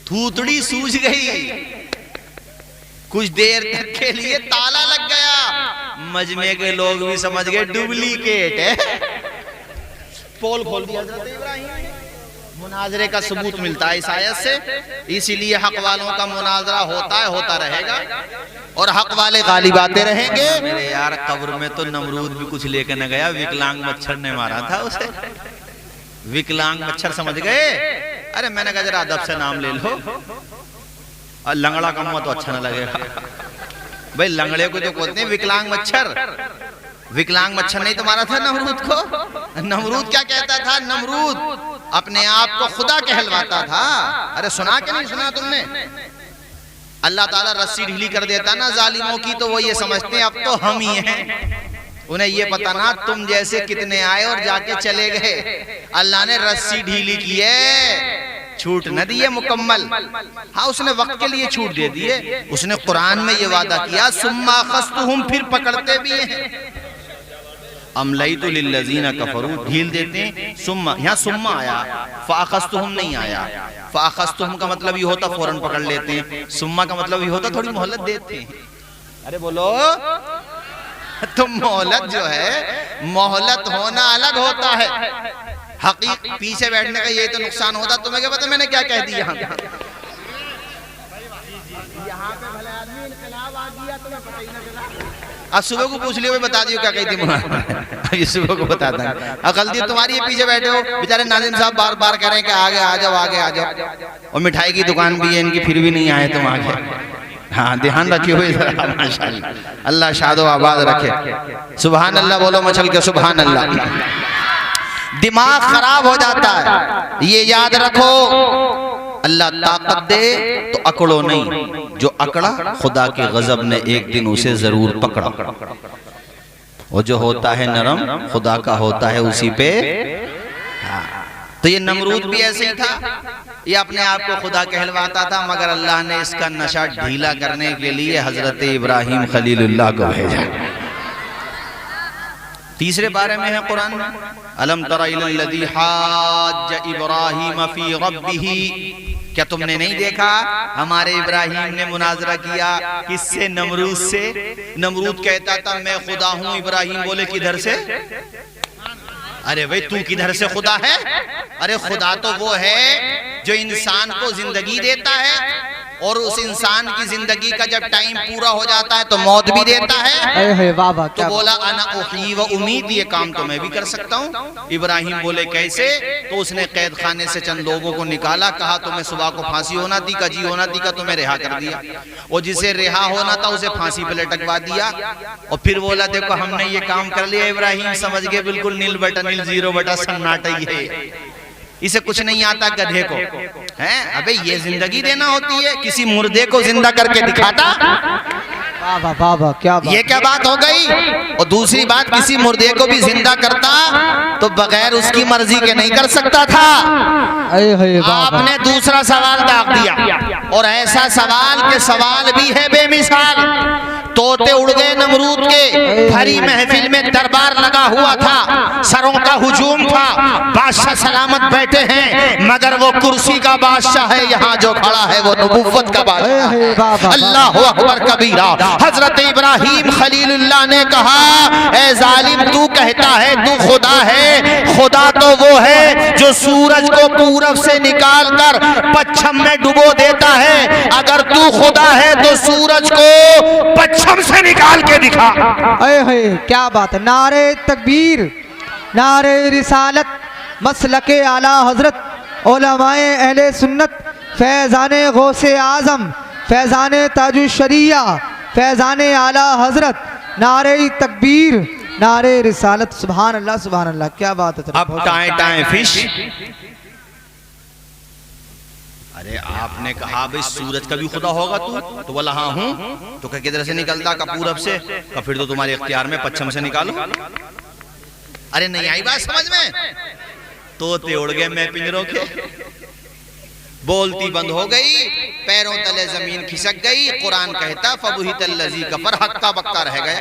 थूथड़ी सूज गई, कुछ देर तक के लिए ताला लग गया। मजमे के लोग भी समझ गए डुप्लीकेट है। पोल खोल दिया हज़रत इब्राहीम। मुनाजरे का सबूत मिलता है इस आयत से, इसीलिए हक वालों का मुनाजरा होता है, होता रहेगा और हक वाले गालिब आते रहेंगे। मेरे यार कब्र में तो नमरूद भी कुछ लेके न गया, विकलांग मच्छर ने मारा था उसे। विकलांग मच्छर समझ गए। अरे मैंने कहा जरा अदब से नाम ले लो, और लंगड़ा का मुंह तो अच्छा न लगेगा भाई। लंगड़े को जो कहते हैं विकलांग मच्छर, विकलांग मच्छर नहीं तो मारा था नमरूद को। नमरूद क्या कहता था? नमरूद अपने आप को खुदा कहलवाता था। अरे सुना के नहीं सुना तुमने? अल्लाह ताला रस्सी ढीली कर देता ना जालिमों की, तो वो ये समझते हैं अब तो हम ही हैं। उन्हें ये पता ना तुम जैसे कितने आए और जाके चले गए। अल्लाह ने रस्सी ढीली की है, छूट न दी है मुकम्मल। हाँ, उसने वक्त के लिए छूट दे दी है। उसने कुरान में ये वादा किया सुम्मा खस्तुहुम, फिर पकड़ते भी हैं। अमलैतु लिल्लज़ीना कफरू, ढील देते हैं। सुम्मा, यहाँ सुम्मा आया, फ़ाख़स्तुहुम नहीं आया। फ़ाख़स्तुहुम का मतलब ये होता फौरन पकड़ लेते हैं, सुम्मा का मतलब ये होता थोड़ी मोहलत देते हैं। अरे बोलो, तो मोहलत जो है, मोहलत होना अलग होता है। हकीक पीछे बैठने का ये तो नुकसान होता। तुम्हें क्या पता मैंने क्या कह दिया? यहाँ पे भले आदमी इनकलाब आ गया, तुम्हें पता ही ना चला। आज सुबह को पूछ लियो, बता दियो क्या कही थी मुनाफा। ये सुबह को बताता है। गलती तुम्हारी है, पीछे बैठे हो बेचारे नाज़िम साहब बार बार कह रहे हैं कि आगे आ जाओ, आगे आ जाओ। और मिठाई की दुकान भी है इनकी, फिर भी नहीं आए तुम आगे। हाँ, ध्यान रखे हुए माशाअल्लाह। अल्लाह शादो आबाद रखे। सुभान अल्लाह बोलो मचल के, सुभान अल्लाह। दिमाग खराब हो जाता है, ये याद रखो। अल्लाह ताकत दे तो अकड़ो नहीं, जो अकड़ा खुदा के गजब ने एक दिन उसे जरूर पकड़ा। वो जो होता है नरम खुदा का होता है उसी पे। हाँ, तो ये नमरूद भी ऐसे ही था, ये अपने आप को खुदा कहलवाता था, मगर अल्लाह ने इसका नशा ढीला करने के लिए हजरत इब्राहीम खलीलुल्लाह को भेजा। तीसरे बारे में है कुरान में, अलम तरा इलल्लज़ी हाज्ज इब्राहीम फी रब्बिही, क्या तुमने नहीं देखा हमारे इब्राहीम ने मुनाजरा किया किससे? नमरूद से। नमरूद कहता था मैं खुदा हूं, इब्राहीम बोले किधर से? अरे भाई तू किधर से खुदा है? अरे खुदा तो वो है जो इंसान को जिंदगी देता है और उस इंसान की जिंदगी का जब टाइम पूरा हो जाता है तो मौत भी देता है। तो बोला अना उही व उम्मीद, ये काम तो मैं भी कर सकता हूँ। इब्राहिम बोले कैसे? तो उसने कैद खाने से चंद लोगों को निकाला, कहा तुम्हें सुबह को फांसी होना थी, का जी होना थी, का तुम्हें रिहा कर दिया। और जिसे रिहा होना था उसे फांसी पे लटकवा दिया। और फिर बोला देखो हमने ये काम कर लिया। इब्राहिम समझ गए बिल्कुल नील बटा नील, जीरो बटा सन्नाटा ही है, इसे कुछ नहीं आता गधे को हैं। अबे ये जिंदगी देना होती है, किसी मुर्दे को जिंदा करके दिखाता। बाबा बाबा क्या बात, ये क्या बात हो गई? और दूसरी बात, किसी मुर्दे को भी जिंदा करता तो बगैर उसकी मर्जी के नहीं कर सकता था। आपने दूसरा सवाल दाग दिया, और ऐसा सवाल के सवाल भी है बेमिसाल। तोते उड़ गए नमरूद के, भरी महफिल में दरबार लगा हुआ था, सरों का हुजूम था, बादशाह सलामत बैठे हैं, मगर वो कुर्सी का बादशाह है, यहाँ जो खड़ा है वो नबुव्वत का बादशाह है। अल्लाह अकबर कबीरा। हजरत इब्राहीम खलीलुल्लाह ने कहा ए जालिम, तू कहता है तू खुदा है, खुदा तो वो है जो सूरज को पूरब से निकाल कर पश्चिम में डुबो देता है। अगर तू खुदा है तो सूरज को पश्चिम से निकाल के दिखा। क्या बात है। नारे तकबीर, नारे रिसालत, मसलके आला हजरत, उलमाए अहले सुन्नत, फैजाने गौसे आजम, फैजाने ताजुश शरिया, फैजाने आला हजरत, नारे तकबीर, नारे रिसालत। सुभान अल्लाह, सुभान अल्लाह, क्या बात है। अब टाए टाए फिश। अरे आपने कहा भाई सूरज का भी खुदा होगा तू, तो बोला हाँ हूँ। तो किधर से निकलता? का पूरब से। का फिर तो तुम्हारे इख्तियार में पश्चिम से निकालो। अरे नहीं आई बात समझ में? तोते उड़ गए मैं पिंजरों के, बोलती बंद हो गई, पैरों तले जमीन खिसक गई। कुरान कहता फबुहितल्लज़ी कफर, हक्का बक्का रह गया।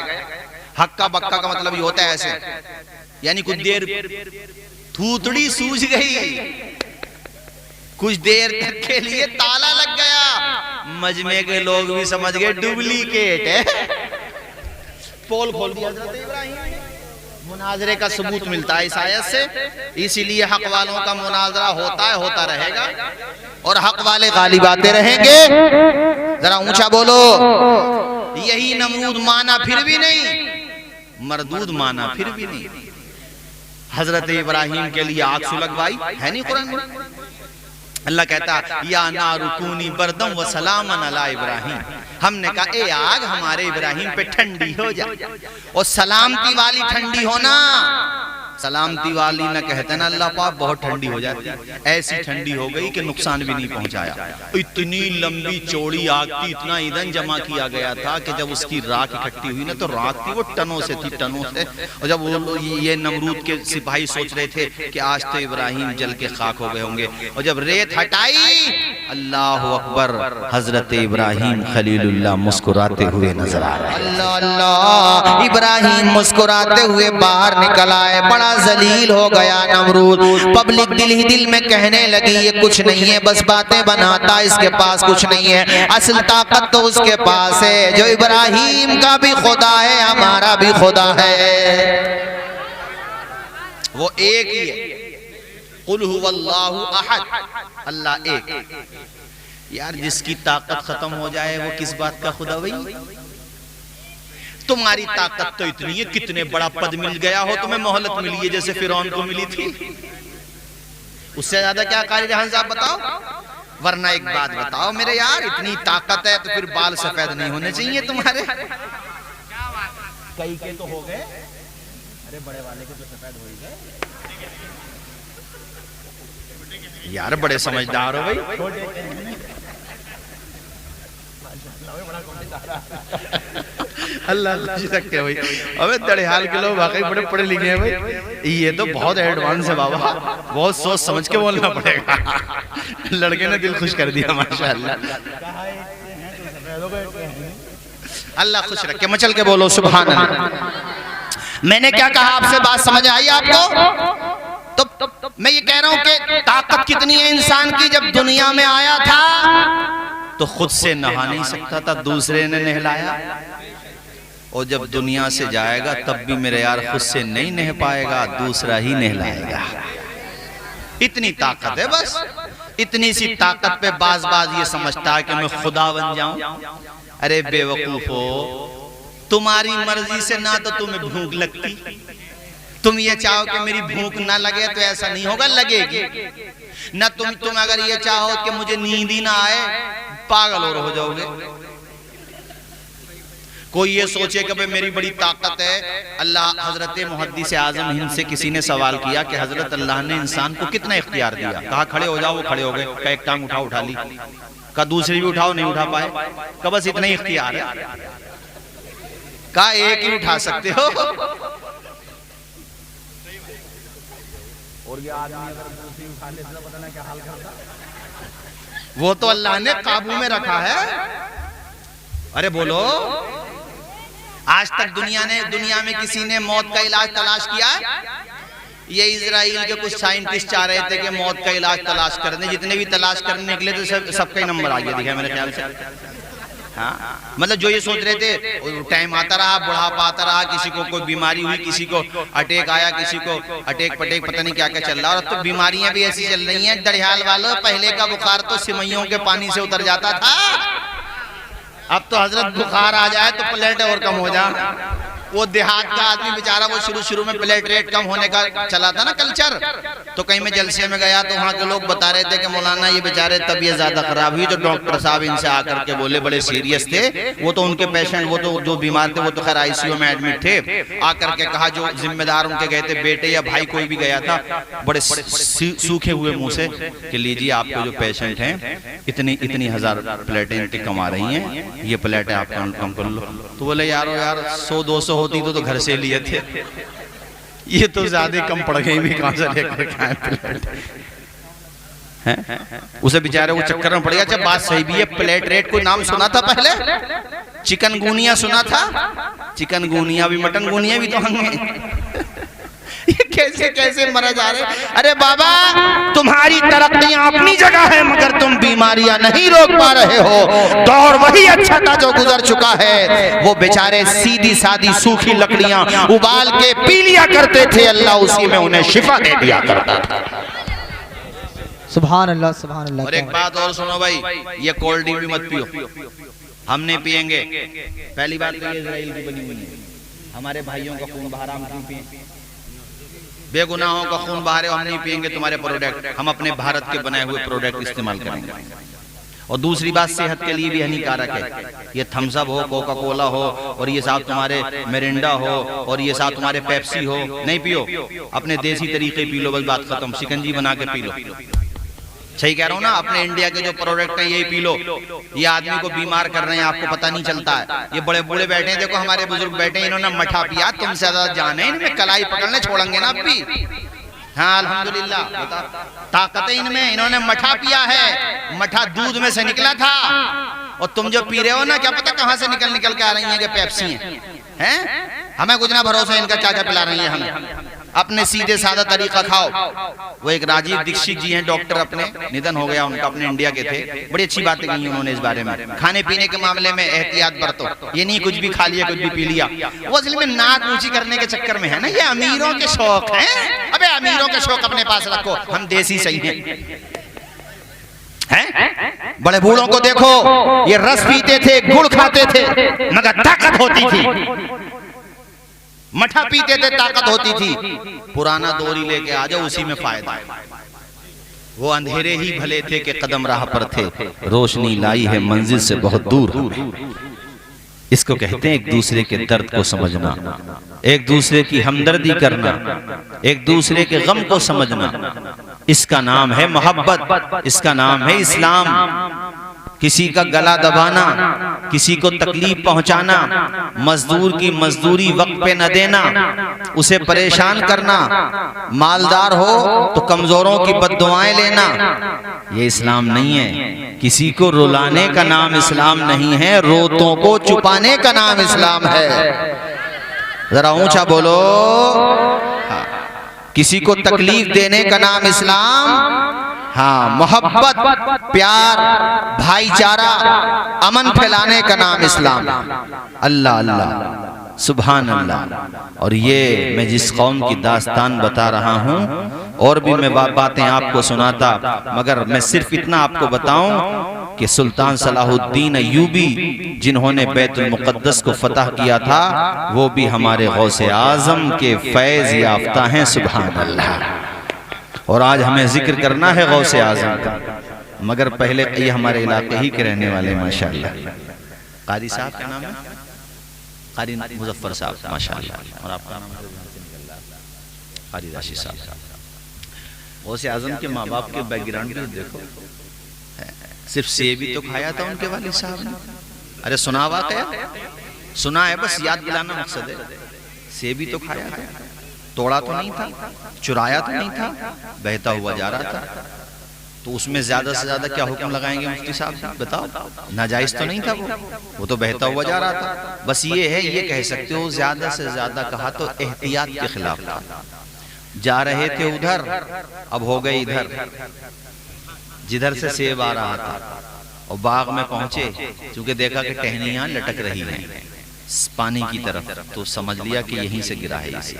हक्का बक्का का मतलब ये होता है ऐसे, यानी कुछ देर थूथड़ी सूज गई, कुछ देर तक के लिए ताला लग गया। मजमे के लोग भी समझ गए डुप्लीकेट है। पोल खोल दिया हजरत इब्राहिम ने। मुनाजरे का सबूत मिलता है इस आयत से। इसीलिए हक वालों का मुनाजरा होता है, होता रहेगा और हक वाले गालिब आते रहेंगे। जरा ऊंचा बोलो। यही नमरूद माना फिर भी नहीं, मरदूद माना फिर भी नहीं। हजरत इब्राहिम के लिए आग सुलगवाई है नहीं कुरान में। अल्लाह कहता या नारुकूनी बरदम व सलामन अला इब्राहिम। हमने कहा ए आग हमारे इब्राहिम पे ठंडी हो जा, और सलामती वाली ठंडी होना। सलामती वाली ना कहते ना अल्लाह पाक बहुत ठंडी हो जाती, ऐसी ठंडी हो गई कि नुकसान भी नहीं पहुंचाया। इतनी लंबी चौड़ी आग थी, इतना ईंधन जमा किया गया था कि जब उसकी राख इकट्ठी हुई ना तो राख थी वो टनों से थी, टनों से। और जब वो ये नमरूद के सिपाही सोच रहे थे कि आज तो इब्राहिम जल के खाक हो गए होंगे, और जब रेत हटाई, अल्लाह अकबर, हजरत इब्राहिम खलीलुल्लाह मुस्कुराते हुए नजर आ रहे। अल्लाह अल्लाह, इब्राहिम मुस्कुराते हुए बाहर निकल आए। बड़ा जलील हो गया नमरूद। पब्लिक दिल ही दिल में कहने लगी ये कुछ नहीं है, बस बातें बनाता, इसके पास कुछ नहीं है। असल ताकत तो उसके पास है, जो इब्राहिम का भी खुदा है हमारा भी खुदा है, वो एक ही है। कुल हुवल्लाहु अहद, अल्लाह एक। यार जिसकी ताकत खत्म हो जाए वो किस बात का खुदा भाई? तुम्हारी ताकत तो इतनी है, कितने बड़ा पद मिल गया हो तुम्हें, मोहलत मिली है जैसे फिरौन को मिली थी, उससे ज्यादा क्या कारी जहां साहब बताओ? वरना एक बात बताओ मेरे यार, इतनी ताकत है तो फिर बाल सफेद नहीं होने चाहिए तुम्हारे? कई के तो हो गए, अरे बड़े वाले के तो सफेद हो ही गए। यार बड़े समझदार हो भाई। अल्लाह सकते भाई। अबे दड़ियाल के लोग वाकई बड़े पढ़े लिखे हैं भाई, ये तो बहुत एडवांस है बाबा, बहुत सोच समझ के बोलना पड़ेगा। लड़के ने दिल खुश कर दिया माशाअल्लाह। अल्लाह खुश रखे, मचल के बोलो सुभान अल्लाह। मैंने क्या कहा आपसे, बात समझ आई आपको? तो मैं ये कह रहा हूं कि ताकत कितनी है इंसान की। जब दुनिया में आया था तो खुद से नहा नहीं सकता था, दूसरे ने नहलाया, और जब दुनिया से जाएगा तब भी मेरे यार खुद से नहीं नह पाएगा, दूसरा ही नहलाएगा। इतनी ताकत है बस। इतनी सी ताकत पे बाज बाज ये समझता है कि मैं खुदा बन जाऊं। अरे बेवकूफ हो, तुम्हारी मर्जी से ना तो तुम्हें भूख लगती, तुम ये चाहो कि मेरी भूख ना लगे तो ऐसा नहीं होगा, लगेगी ना। तुम अगर ये चाहो कि मुझे नींद ही ना आए, पागल और हो जाओगे। कोई ये सोचे कि भाई मेरी बड़ी ताकत है। अल्लाह हजरत मुहद्दिस आज़म हिंद से किसी ने सवाल किया कि हजरत अल्लाह ने इंसान को कितना इख्तियार दिया? कहा खड़े हो जाओ, वो खड़े हो गए। कहा एक टांग उठा ली, कहा दूसरी भी उठाओ, नहीं उठा पाए। कहा बस इतना ही इख्तियार है। कहा एक ही उठा सकते हो। और ये आदमी अगर दूसरी उठा ले तो पता ना क्या हाल करता। वो तो अल्लाह ने काबू में रखा है। अरे बोलो, आज तक दुनिया में किसी ने मौत का इलाज तलाश किया? ये इजराइल के कुछ साइंटिस्ट चाह रहे थे कि मौत का इलाज तलाश करने, जितने भी तलाश करने निकले तो सबका ही नंबर आ गया, दिखा मेरे ख्याल से। हाँ, मतलब जो ये सोच रहे थे, टाइम आता रहा, बुढ़ापा आता रहा, किसी को कोई बीमारी हुई, किसी को अटैक आया, किसी को अटैक पटेक पता नहीं क्या क्या चल रहा है। और तो बीमारियां भी ऐसी चल रही हैं दड़ियाल वालों, पहले का बुखार तो सिमइयों के पानी से उतर जाता था, अब तो हजरत बुखार आ जाए तो प्लेट और कम हो जा। वो देहात का आदमी बेचारा, वो शुरू में प्लेट रेट कम होने का चला था ना कल्चर, तो कहीं मैं जलसे में गया तो वहाँ के लोग बता रहे थे कि मौलाना ये बेचारे तबीयत ज्यादा खराब हुई, तो डॉक्टर साहब इनसे आकर के बोले, बड़े सीरियस थे वो तो, उनके पेशेंट वो तो जो बीमार थे वो तो खैर आईसीयू में एडमिट थे। आकर के कहा, जो जिम्मेदार उनके गए थे, बेटे या भाई कोई भी गया था, बड़े सूखे हुए मुंह से कि लीजिए आपके जो पेशेंट हैं इतनी हजार प्लेटें इनकी कमा रही हैं, ये प्लेटें आप कम कर लो। तो बोले यारो यार 100-200 होती तो घर से लिए थे, ये तो ज्यादा कम पड़ गई, भी कहां से लेकर खाए प्लेट हैं? उसे बेचारे वो चक्कर में पड़ गया। जब बात सही भी है, प्लेट रेट कोई नाम सुना था पहले? चिकनगुनिया सुना था? चिकनगुनिया भी मटनगुनिया भी तो होंगे। ये कैसे कैसे मरा जा रहे। अरे बाबा, तुम्हारी तरक्कियां अपनी जगह है, मगर तुम बीमारियां नहीं रोक पा रहे हो। दौर वही अच्छा था जो गुजर चुका है। वो बेचारे सीधी सादी सूखी लकड़ियां उबाल के पी लिया करते थे, अल्लाह उसी में उन्हें शिफा दे दिया करता था। सुभान अल्लाह, सुभान अल्लाह। और एक बात और सुनो भाई, ये कोल्ड ड्रिंक भी मत पियो, हम नहीं पियेंगे। पहली बात तो ये इजराइल की बनी हुई है, हमारे भाइयों का खून बहा, हम क्यों पिए? बेगुनाहों का खून बहा रहे हो, हम नहीं पियेंगे तुम्हारे प्रोडक्ट, हम अपने भारत के बनाए हुए प्रोडक्ट इस्तेमाल करेंगे। और दूसरी बात, सेहत के लिए भी हानिकारक है। ये थम्स अप हो, कोका कोला हो, और ये साथ तुम्हारे मिरिंडा हो, और ये साथ तुम्हारे पेप्सी हो, नहीं पियो। अपने देसी तरीके पी लो, बस बात खत्म। शिकंजी बना के पी लो। सही कह रहा हूँ ना, अपने इंडिया के जो प्रोडक्ट हैं यही पी लो। ये आदमी को बीमार कर रहे हैं, आपको पता नहीं चलता है। ये बड़े बूढ़े बैठे हैं, देखो हमारे बुजुर्ग बैठे हैं, इन्होंने मठा पिया, तुमसे ज्यादा जाने इनमें, कलाई पकड़ने छोड़ेंगे ना अभी। हाँ अल्हम्दुलिल्लाह, ताकत है इनमें। इन्होंने मठा पिया है, मठा दूध में से निकला था, और तुम जो पी रहे हो ना, क्या पता कहाँ से निकल निकल के आ रही है कि पेप्सी हैं। हमें कुछ ना भरोसा इनका क्या क्या पिला रही है हमें। अपने सीधे साधा तरीका खाओ। वो एक राजीव दीक्षित जी हैं, डॉक्टर, अपने निधन हो गया उनका, अपने इंडिया के थे। बड़ी अच्छी बातें कही उन्होंने इस बारे में। खाने पीने के मामले में एहतियात बरतो, ये नहीं कुछ भी खा लिया कुछ भी पी लिया। वो असल में नाक ऊंची करने के चक्कर में है ना, ये अमीरों के शौक हैं। अबे अमीरों के शौक अपने पास रखो, हम देसी सही हैं। बड़े बूढ़ों को देखो, ये रस पीते थे, गुड़ खाते थे, मगर ताकत होती थी। मठा पीते थे, ताकत होती थी। पुराना दौर ही लेके आ जाओ, उसी में फायदा। वो अंधेरे ही भले थे कि कदम राह पर थे, रोशनी लाई है मंजिल से बहुत दूर। इसको कहते हैं एक दूसरे के दर्द को समझना, एक दूसरे की हमदर्दी करना, एक दूसरे के गम को समझना। इसका नाम है मोहब्बत, इसका नाम है इस्लाम। किसी का गला दबाना, किसी को तकलीफ पहुंचाना, मजदूर की मजदूरी वक्त पे न देना, उसे परेशान करना, मालदार हो तो कमजोरों की बद्दुआएं लेना, ये इस्लाम नहीं है। किसी को रुलाने का नाम इस्लाम नहीं है, रोतों को छुपाने का नाम इस्लाम है। जरा ऊंचा बोलो। किसी को तकलीफ देने का नाम इस्लाम, हाँ, मोहब्बत, प्यार, भाईचारा, अमन फैलाने का नाम इस्लाम। अल्लाह अल्लाह, सुभान अल्लाह। और ये मैं जिस कौम की दास्तान बता रहा हूँ, और भी मैं बातें आपको सुनाता, मगर मैं सिर्फ इतना आपको बताऊं कि सुल्तान सलाहुद्दीन अय्यूबी, जिन्होंने बैतुल मुक़द्दस को फतह किया था, वो भी हमारे गौसे आज़म के फैज़ याफ्ता हैं। सुभान अल्लाह। और आज हमें जिक्र करना है गौसे आज़म का, मगर पहले ये हमारे इलाके ही के रहने वाले माशाअल्लाह। कारी साहब का नाम है कारी मुजफ्फर साहब, माशाअल्लाह। और आपका नाम कारी राशि साहब। गौसे आज़म के माँ बाप के बैकग्राउंड भी देखो, सिर्फ सेब ही तो खाया था उनके वालिद साहब ने। अरे सुना वाकया, सुना है, बस याद दिलाना मकसद है। सेब ही तो खाया था, तोड़ा तो नहीं था, चुराया तो नहीं था, बहता हुआ जा रहा था। तो उसमें ज्यादा से ज्यादा क्या हुक्म लगाएंगे मुफ्ती साहब, बताओ? नाजायज तो नहीं था वो तो बहता हुआ जा रहा था। बस ये है, ये कह सकते हो ज्यादा से ज्यादा कहा तो एहतियात के खिलाफ था। जा रहे थे उधर, अब हो गए इधर। जिधर से सेब आ रहा था और बाग में पहुंचे, क्योंकि देखा कि टहनियां लटक रही हैं पानी की तरफ, तो समझ लिया कि यहीं से गिरा है इसे।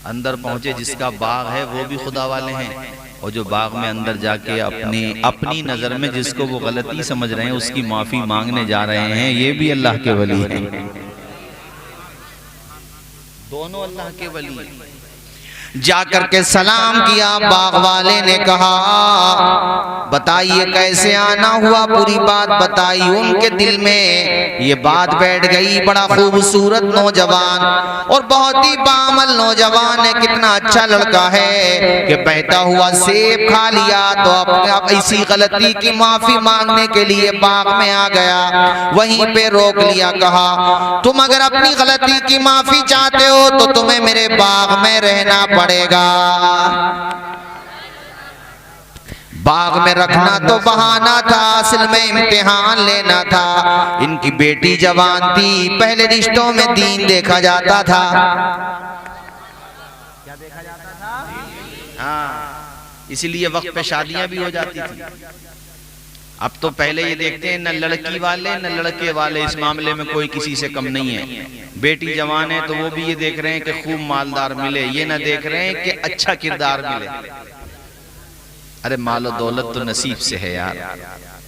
अंदर पहुंचे, जिसका बाग है वो भी खुदा वाले हैं, और जो बाग में अंदर जाके अपनी नजर में जिसको वो गलती समझ रहे हैं उसकी माफी मांगने जा रहे हैं, ये भी अल्लाह के वली हैं। दोनों अल्लाह के वली हैं। जाकर के सलाम किया, बाग वाले ने कहा बताइए कैसे आना हुआ, पूरी बात बताई। उनके दिल में ये बात बैठ गई, बड़ा खूबसूरत नौजवान और बहुत ही बामल नौजवान है, कितना अच्छा लड़का है कि बहता हुआ सेब खा लिया तो अब इसी गलती की माफी मांगने के लिए बाग में आ गया। वहीं पे रोक लिया, कहा तुम अगर अपनी गलती की माफी चाहते हो तो तुम्हें मेरे बाग में रहना पड़ेगा। बाग में रखना तो बहाना था, असल में इम्तिहान लेना था। इनकी बेटी जवान थी, पहले रिश्तों में दीन देखा जाता था। क्या देखा जाता इसलिए वक्त पे शादियां भी हो जाती थी। अब तो पहले ये देखते हैं न लड़की वाले न लड़के वाले, इस मामले में कोई किसी से कम नहीं है। बेटी जवान है तो वो भी ये देख रहे हैं कि खूब मालदार मिले, ये ना देख रहे हैं कि अच्छा किरदार मिले। अरे मालो दौलत तो नसीब से है यार।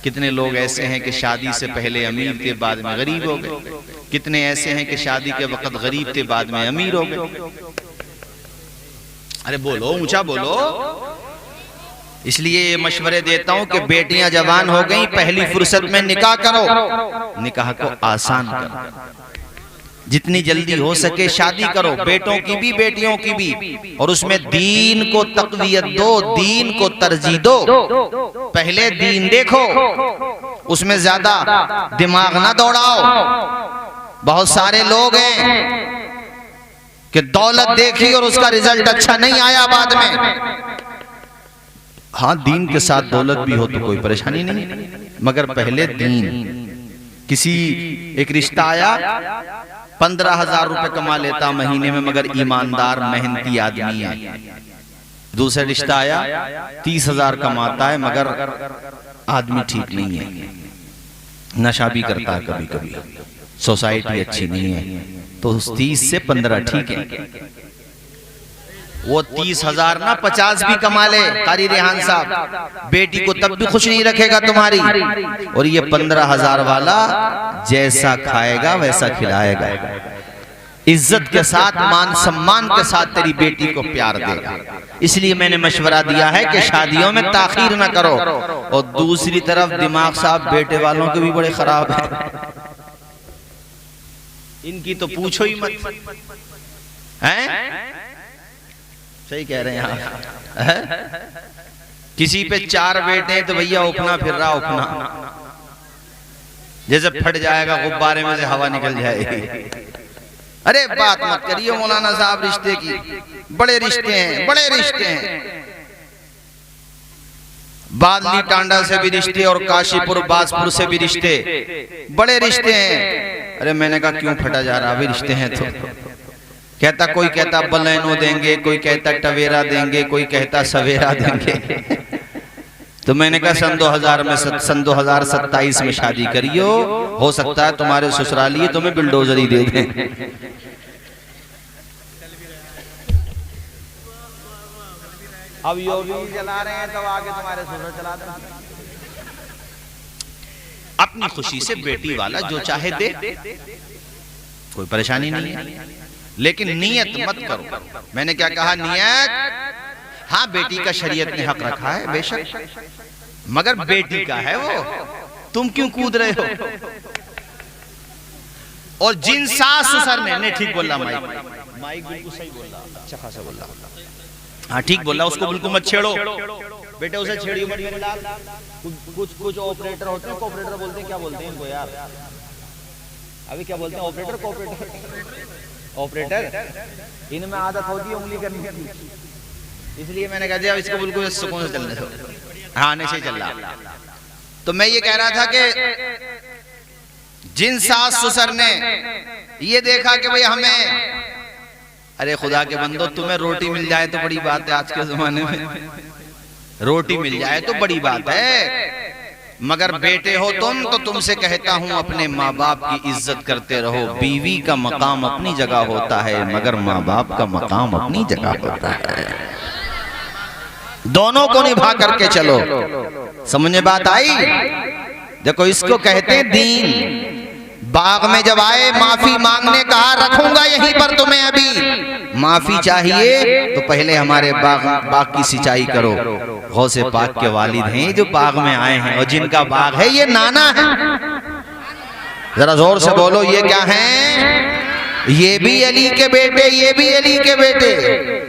कितने लोग ऐसे हैं कि शादी से पहले अमीर थे, बाद में गरीब हो गए। कितने ऐसे हैं कि शादी के वक्त गरीब थे, बाद में अमीर हो गए। अरे बोलो, ऊंचा बोलो। इसलिए ये मशवरे देता हूं कि बेटियां जवान हो गई, पहली फुर्सत में निकाह करो, निकाह को आसान करो, जितनी जल्दी हो सके शादी करो, बेटों की भी बेटियों की भी, और उसमें दीन को तक़वियत दो, दीन को तरजीह दो। पहले दीन देखो, उसमें ज्यादा दिमाग ना दौड़ाओ। बहुत सारे लोग हैं कि दौलत देखी और उसका रिजल्ट अच्छा नहीं आया बाद में। हाँ, दीन के साथ दौलत भी हो तो कोई परेशानी नहीं, मगर पहले दीन। किसी एक रिश्ता आया, 15,000 रुपए कमा लेता महीने में, मगर ईमानदार मेहनती आदमी है। दूसरा रिश्ता आया, 30,000 कमाता है, मगर आदमी ठीक नहीं है, नशा भी करता है कभी कभी, सोसाइटी अच्छी नहीं है। तो 30 से 15 ठीक है। वो 30,000 ना 50 भी कमा ले कारी रेहान साहब, बेटी को तब भी खुश नहीं रखेगा तुम्हारी। और ये 15,000 वाला जैसा खाएगा वैसा खिलाएगा, इज्जत के साथ, मान सम्मान के साथ तेरी बेटी को प्यार देगा। इसलिए मैंने मशवरा दिया है कि शादियों में ताखीर ना करो। और दूसरी तरफ दिमाग साहब बेटे वालों के भी बड़े खराब है, इनकी तो पूछो ही मत, हैं? सही कह रहे हैं आप। किसी पे 4 बेटे हैं तो भैया उपना फिर रहा, उपना जैसे फट जाएगा गुब्बारे में से हवा निकल जाएगी। अरे बात मत करिए मौलाना साहब, रिश्ते की बड़े रिश्ते हैं, बड़े रिश्ते हैं। बादली टांडा से भी रिश्ते और काशीपुर बाजपुर से भी रिश्ते, बड़े रिश्ते हैं। अरे मैंने कहा क्यों फटा जा रहा, अभी रिश्ते हैं तो। कहता, कोई कहता बलैनो देंगे, कोई कहता टवेरा देंगे, कोई कहता सवेरा देंगे। तो मैंने कहा सन 2027 में शादी करियो, हो सकता है तुम्हारे ससुराली तुम्हें बिल्डोजर ही दे दें। अब योगी चला रहे हैं तो आगे तुम्हारे ससुर चला दें। अपनी खुशी से बेटी वाला जो चाहे दे, कोई परेशानी नहीं है, लेकिन नियत मत करो। मैंने क्या कहा, नियत। हाँ, बेटी का शरीयत ने हक रखा है बेशक, मगर बेटी का है वो, तुम क्यों कूद रहे हो? और जिन सास ससुर ने ठीक बोला, माइक बिल्कुल सही बोला, अच्छा खासा बोला, हाँ ठीक बोला, उसको बिल्कुल मत छेड़ो बेटे, उसे छेड़ियो मत मेरे लाल। कुछ ऑपरेटर होते हैं, ऑपरेटर बोलते हैं, क्या बोलते हैं इनको यार, अभी क्या बोलते हैं, ऑपरेटर, कोऑपरेटर, ऑपरेटर। इनमें आदत होती है उंगली करने की, इसलिए मैंने कहा इसको बिल्कुल सुकून से चलने दो। हाँ, नहीं से चल रहा। तो मैं ये कह रहा था कि जिन सास ससुर ने ये देखा कि भाई हमें, अरे खुदा के बंदो, तुम्हें रोटी मिल जाए तो बड़ी बात है। आज के जमाने में रोटी मिल जाए तो बड़ी बात है, मगर बेटे हो तुम तो तुमसे कहता हूं अपने माँ बाप की इज्जत करते रहो। बीवी का मकाम अपनी जगह होता है, मगर माँ बाप का मकाम अपनी जगह होता है। दोनों को निभा करके चलो। समझ में बात आई? देखो, इसको कहते हैं दीन। बाग में जब आए, माफी मांगने कहा, रखूंगा यहीं पर तुम्हें, अभी माफी चाहिए तो पहले हमारे बाग की सिंचाई करो। गौसे पाक के वालिद हैं जो बाग में आए हैं, और जिनका बाग है ये नाना है। जरा जोर से बोलो, ये क्या है? ये भी अली के बेटे, ये भी अली के बेटे।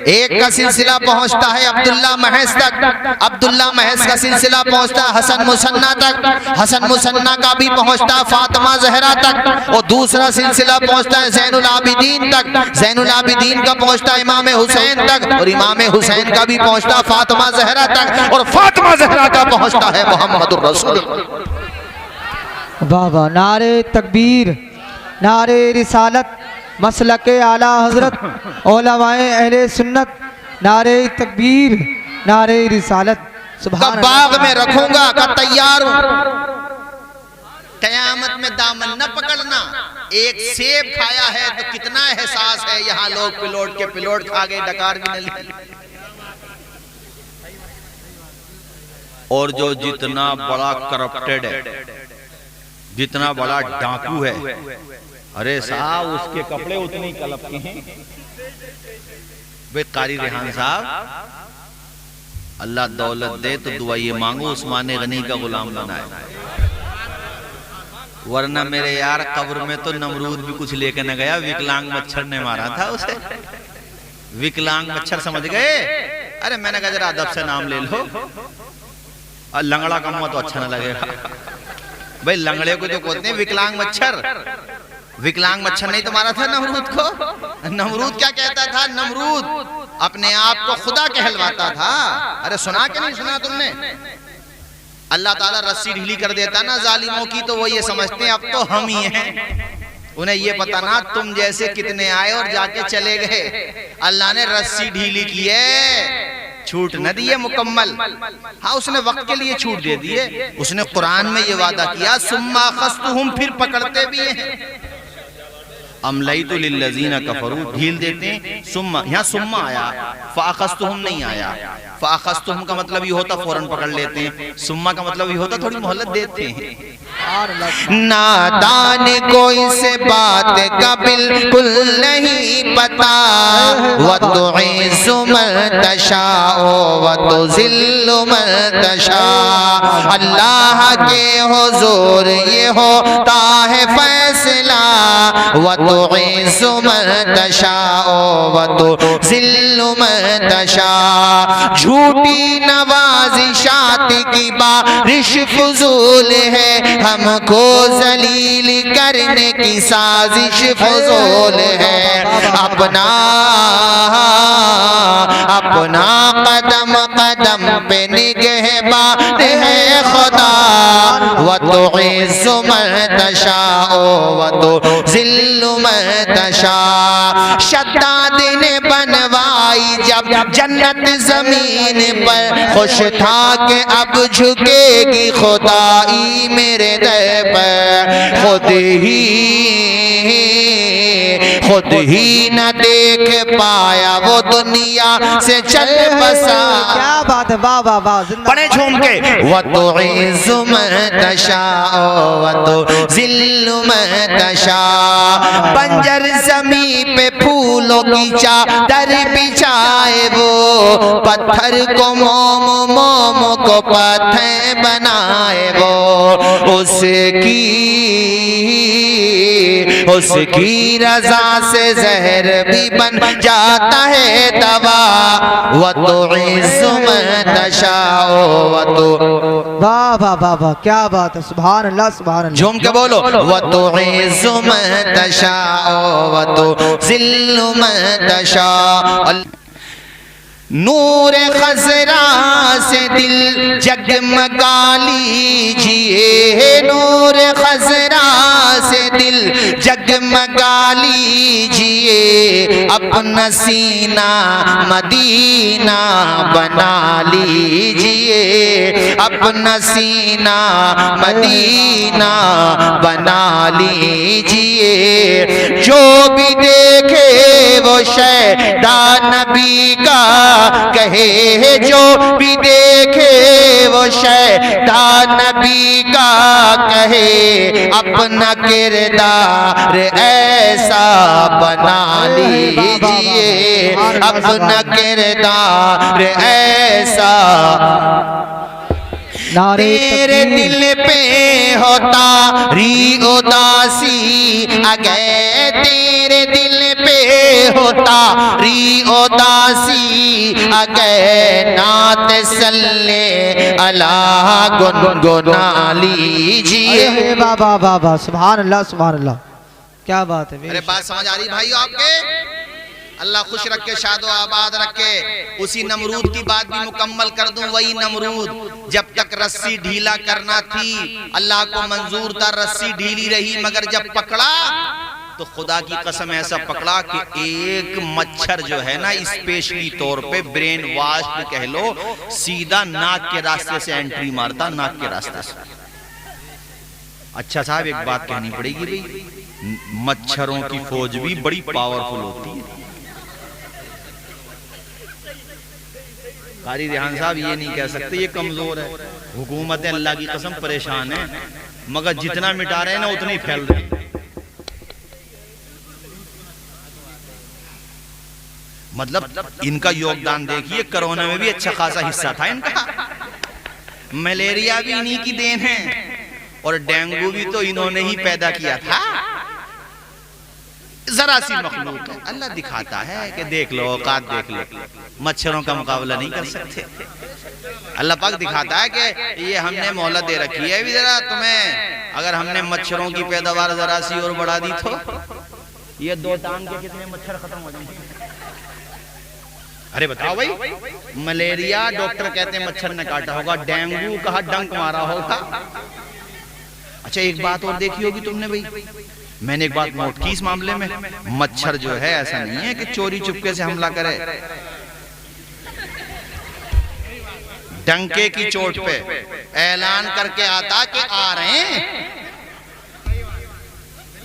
एक का सिलसिला पहुंचता है अब्दुल्ला महज तक, अब्दुल्ला महज का सिलसिला पहुंचता है हसन मुसन्ना तक, हसन मुसन्ना का भी पहुंचता है फातिमा जहरा तक, और दूसरा सिलसिला पहुंचता है ज़ैनुल आबिदीन तक, ज़ैनुल आबिदीन का पहुंचता है इमाम हुसैन तक, और इमाम हुसैन का भी पहुंचता है फातिमा जहरा तक, और फातिमा जहरा का पहुंचता है मोहम्मदुर रसूल। वाह वाह, नारे तकबीर, नारे रिसालत, मसलके आला हजरत, उलमाए अहले सुन्नत, नारे तकबीर, नारे रिसालत सुभान का बाग में रखूंगा का तैयार हूं। कयामत में दामन न पकड़ना। एक सेब खाया है तो कितना एहसास है, यहाँ लोग पिलोट खा गए, डकार भी नहीं ली। और जो जितना बड़ा करप्टेड है, जितना बड़ा डाकू है, अरे साहब उसके कपड़े उतने ही कलप के हैं। वे कारी रेहान साहब, अल्लाह दौलत दे तो दुआ ये मांगो उस्मान गनी का गुलाम बनाए, वरना मेरे यार कब्र में तो नमरूद भी कुछ लेके न गया, विकलांग मच्छर ने मारा था उसे। विकलांग मच्छर समझ गए? अरे मैंने कहा जरा अदब से नाम ले लो, और लंगड़ा कमुआ तो अच्छा न लगेगा भाई। लंगड़े को जो बोलते हैं विकलांग मच्छर, विकलांग मच्छर नहीं तो मारा था नमरूद को। नमरूद क्या कहता था? नमरूद अपने आप को खुदा कहलवाता था। अरे सुना के नहीं सुना तुमने? अल्लाह ताला रस्सी ढीली कर देता ना जालिमों की, तो वो ये समझते हैं अब तो हम ही हैं। उन्हें ये पता ना तुम जैसे कितने आए और जाके चले गए। अल्लाह ने रस्सी ढीली की है, छूट न दिए मुकम्मल। हाँ, उसने वक्त के लिए छूट दे दिए। उसने कुरान में ये वादा किया सुम्मा खस्तुहुम, फिर पकड़ते भी हैं। अमलैतु लिल्लज़ीना कफरू, ढील देते हैं। सुम्मा, यहाँ सुम्मा आया, फ़अख़ज़्तुहुम नहीं आया। फ़अख़ज़्तुहुम का मतलब ये होता फौरन पकड़ लेते हैं, सुम्मा का मतलब ये होता थोड़ी मोहलत देते हैं। नादान को इस बात का बिल्कुल नहीं पता, व तुइज़्ज़ु मन तशाओ व तुज़िल्लु मन तशा। अल्लाह के हुज़ूर ये होता है फैसला, व तुइज़्ज़ु मन तशाओ व तुज़िल्लु मन तशा। झूठी नवाज़िशात की बारिश फुज़ूल है, हमको जलील करने की साजिश फुज़ूल है। अपना कदम कदम पे निगहबान है खुदा, व तुइज़्ज़ु मन तशाओ व तुज़िल्लु मन तशा। शद्दाद ने बनवाई जब जन्नत जमीन पर, खुश था कि अब झुकेगी खुदाई मेरे दर पर। खुद ही न देख पाया वो दुनिया से चल बसा। क्या बात है, वाह वाह वाह, पढ़े झूम के। व तुइज़्ज़ु मन तशाओ व तुज़िल्लु मन तशा। बंजर ज़मीं पे फूलों की चादर बिछाए वो, पत्थर को मोम को पत्थर बनाए वो। उसकी रज़ा से जहर भी बन जाता है दवा, व तुइज़्ज़ु मन तशाओ व तु। वाह वाह वाह वाह, क्या बात है, सुभान अल्लाह सुभान अल्लाह। झूम के बोलो। व तुइज़्ज़ु मन तशाओ व तुज़िल्लु मन तशा। नूर खज़रा से दिल जगमगा लीजिए, नूर खज़रा से दिल जगमगा लीजिए। अपना सीना मदीना बना लीजिए, अपना सीना मदीना बना लीजिए। जो भी देखे वो शैदा नबी का कहे, जो भी देखे वो शैदा नबी का कहे। अपना किरदार ऐसा बना लीजिए, अपना किरदार ऐसा। तेरे दिल पे होता री उदासी, अगे तेरे दिल पे होता री उदासी, अगे नात सल्ले अला गुनगुना लीजिए। बाबा बाबा, सुभान अल्लाह सुभान अल्लाह, क्या बात है। अरे बात समझ आ रही भाइयों आपके? अल्लाह खुश रखे, शादो आबाद रखे। उसी नमरूद की बात भी मुकम्मल कर दूं। वही नमरूद जब तक रस्सी ढीला करना थी अल्लाह को मंजूर था, रस्सी ढीली रही, मगर जब पकड़ा तो खुदा की कसम ऐसा पकड़ा कि एक मच्छर जो है ना स्पेशली तौर पे ब्रेन वॉश कह लो, सीधा नाक के रास्ते से एंट्री मारता, नाक के रास्ते से। अच्छा साहब एक बात कहनी पड़ेगी भाई, मच्छरों की फौज भी बड़ी पावरफुल होती है। कारी रेहान साहब ये नहीं कह सकते ये कमजोर है, हुकूमतें अल्लाह की कसम परेशान है, मगर जितना मिटा रहे हैं ना उतने ही फैल रहे हैं। मतलब इनका योगदान देखिए, कोरोना में भी अच्छा खासा हिस्सा था इनका, मलेरिया भी इन्हीं की देन है और डेंगू भी तो इन्होंने ही पैदा किया था। जरा सी मखलूक है, अल्लाह दिखाता है कि देख लो, औकात देख लो, मच्छरों का मुकाबला नहीं कर सकते। अल्लाह पाक दिखाता है कि ये हमने मोहलत दे रखी है, भी जरा तुम्हें अगर हमने मच्छरों की पैदावार जरा सी और बढ़ा दी तो ये 2 टांग के कितने मच्छर खत्म हो जाएंगे। अरे बताओ भाई, मलेरिया डॉक्टर कहते हैं मच्छर ने काटा होगा, डेंगू कहा डंक मारा होगा। अच्छा एक बात और देखी होगी तुमने भाई, मैंने एक बात नोट की इस मामले में, मच्छर जो है ऐसा नहीं है कि चोरी चुपके से हमला करे, डंके की चोट पे ऐलान करके आता कि आ रहे हैं,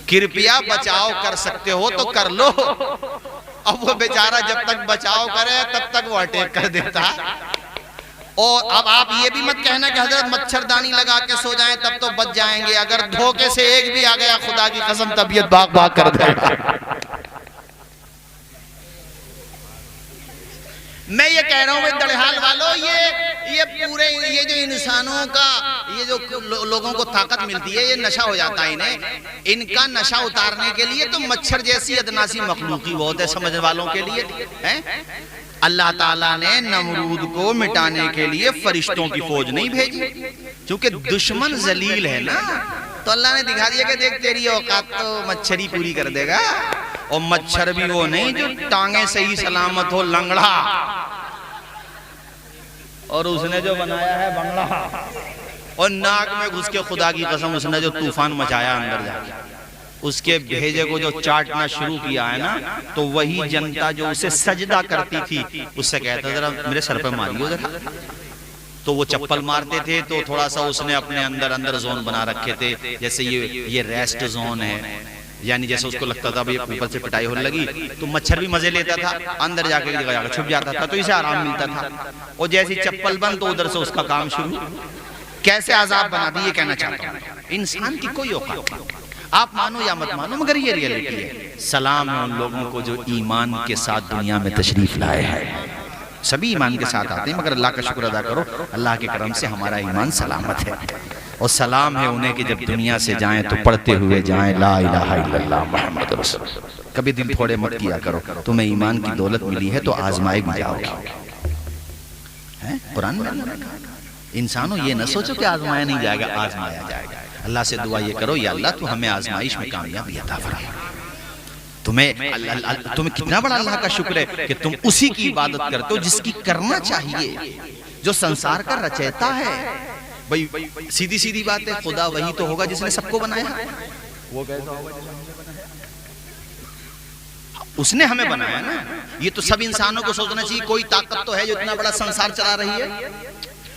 कृपया बचाव कर सकते हो तो कर लो। अब वो बेचारा जब तक बचाव करे तब तक वो अटैक कर देता। और अब आप ये भी मत कहना कि हजरत मच्छरदानी लगा के सो जाएं तब तो बच जाएंगे, अगर धोखे से एक भी आ गया खुदा की कसम तबीयत भाग भाग कर देगा। मैं ये कह रहा हूं भाई दड़हाल वालों, ये पूरे ये जो इंसानों का ये जो लोगों को ताकत मिलती है, ये नशा हो जाता है इन्हें, इनका नशा उतारने के लिए तो मच्छर जैसी अदनासी मखलूकी बहुत है समझने वालों के लिए हैं। अल्लाह ताला ने नमरूद को मिटाने के लिए फरिश्तों की फौज नहीं भेजी, क्योंकि दुश्मन जलील है ना, तो अल्लाह ने दिखा दिया कि देख तेरी औकात तो मच्छर ही पूरी कर देगा। और मच्छर भी वो नहीं जो टांगे सही सलामत हो, लंगड़ा, और उसने जो बनाया है बंगला, और नाक में घुस के खुदा की कसम उसने जो तूफान मचाया अंदर जाके, उसके भेजे को जो चाटना शुरू किया है ना, तो वही जनता जो उसे सजदा करती थी उससे कहता जरा मेरे सर पे मारियो जरा, तो वो चप्पल मारते थे। तो थोड़ा सा उसने अपने अंदर जोन बना रखे थे, जैसे ये रेस्ट जोन है, यानी जैसे उसको लगता था भाई ऊपर से पिटाई होने लगी तो मच्छर भी मजे लेता था, अंदर जाके छुप जाता था, तो इसे आराम मिलता था। और जैसी चप्पल बंद तो उधर से उसका काम शुरू। कैसे आजाब बना दी ये कहना चाहता हूँ। इंसान की कोई औकात नहीं, आप मानो या मत मानो, मगर ये रियलिटी है। सलाम है उन लोगों को जो ईमान के साथ दुनिया में तशरीफ लाए हैं। सभी ईमान के साथ आते हैं, मगर अल्लाह का शुक्र अदा करो, अल्लाह के करम से हमारा ईमान सलामत है। और सलाम है उन्हें कि जब दुनिया से जाएं तो पढ़ते हुए जाएं ला इलाहा इल्लल्लाह मुहम्मद रसूलुल्लाह। कभी दिल थोड़े मत किया करो, तुम्हें ईमान की दौलत मिली है तो आजमाए भी जाओगे। कुरान में इंसानों ये न सोचो कि आजमाया नहीं जाएगा, आजमाया जाएगा। अल्लाह से दुआ ये करो, या अल्लाह तू हमें आजमाइश में कामयाबी अता फरमा। तुम्हें कितना बड़ा अल्लाह का शुक्र है कि तुम उसी की इबादत करते हो जिसकी करना चाहिए, जो संसार का रचयिता है। भाई सीधी सीधी बात है, खुदा वही तो होगा जिसने सबको बनाया। वो कैसा होगा? उसने हमें बनाया ना। ये तो सब इंसानों को सोचना चाहिए, कोई ताकत तो है जो इतना बड़ा संसार चला रही है।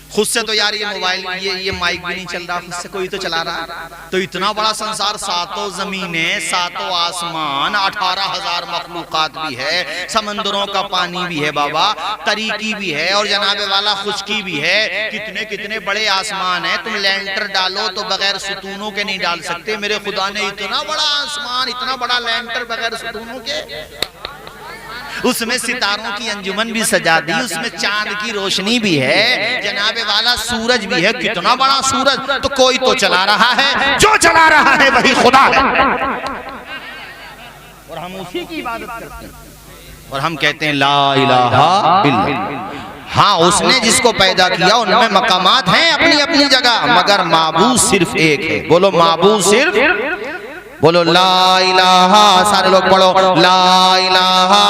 खुद से तो यार ये मोबाइल ये माइक भी नहीं चल रहा, खुद से कोई तो चला रहा। तो इतना बड़ा संसार, 7 जमीनें, 7 आसमान, 18,000 मखलूकात भी है, समंदरों का पानी भी है बाबा, तरीकी भी है, और जनाबे वाला खुशकी भी है। कितने कितने बड़े आसमान है। तुम लेंटर डालो तो बगैर सुतूनों के नहीं डाल सकते। मेरे खुदा ने इतना बड़ा आसमान, इतना बड़ा लेंटर बगैर सुतूनों के, उसमें सितारों की अंजुमन भी सजा दी, उसमें चांद की रोशनी भी है, जनाबे वाला सूरज भी है। कितना बड़ा सूरज, तो कोई तो चला रहा है, जो चला रहा है वही खुदा है, और हम उसी की इबादत करते हैं। और हम कहते हैं ला इलाहा इल्लल्लाह। हाँ, उसने जिसको पैदा किया उनमें मकामात हैं अपनी अपनी जगह, मगर माबूद सिर्फ एक है। बोलो माबूद सिर्फ, बोलो ला इलाहा। सारे लोग पढ़ो ला इलाहा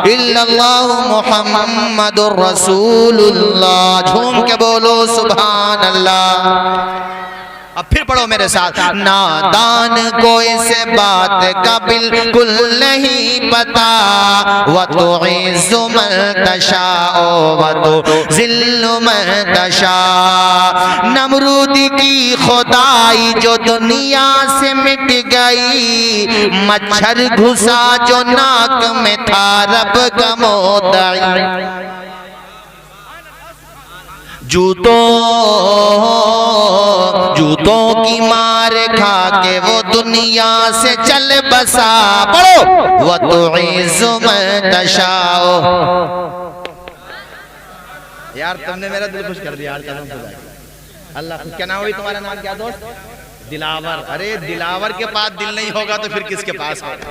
इल्लल्लाह मुहम्मदुर रसूलुल्लाह। झूम के बोलो सुभान अल्लाह। अब फिर पढ़ो मेरे साथ। नादान को इस बात का बिल्कुल नहीं पता, व तो इज़्ज़ु मन तशाओ व तो ज़िल्लु मन तशा। नमरूद की खुदाई जो दुनिया से मिट गई, मच्छर घुसा जो नाक में था रब का मोदाई। जूतों की मार खा के वो दुनिया से चल बसा। पढ़ो वो तो इज़्ज़ु मन तशाओ। यार तुमने मेरा दिल खुश कर दिया यार, कसम खुदा। अल्लाह, क्या नाम हुई तुम्हारा? नाम क्या दोस्त? दिलावर। अरे दिलावर के पास दिल नहीं होगा तो फिर किसके पास होगा?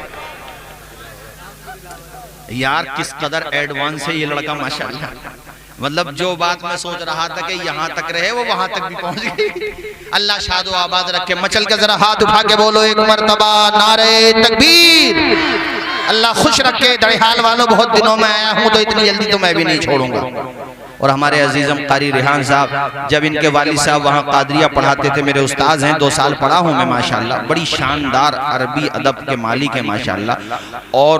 यार किस कदर एडवांस है ये लड़का माशाल्लाह। मतलब जो बात मैं सोच रहा था कि यहाँ तक रहे वो वहां तक भी पहुंच गई। अल्लाह शादो आबाद रखे। मचल के जरा हाथ उठा के बोलो एक मर्तबा नारे तकबीर। अल्लाह खुश रखे। दड़िहाल वालों, बहुत दिनों में आया हूँ तो इतनी जल्दी तो मैं भी नहीं छोड़ूंगा। और हमारे अजीजम कारी रेहान साहब, जब इनके वालिद साहब वहाँ कादरिया पढ़ाते थे, मेरे उस्ताद हैं, 2 साल पढ़ा हूँ मैं माशाल्लाह। बड़ी शानदार अरबी अदब के मालिक है माशाल्लाह, और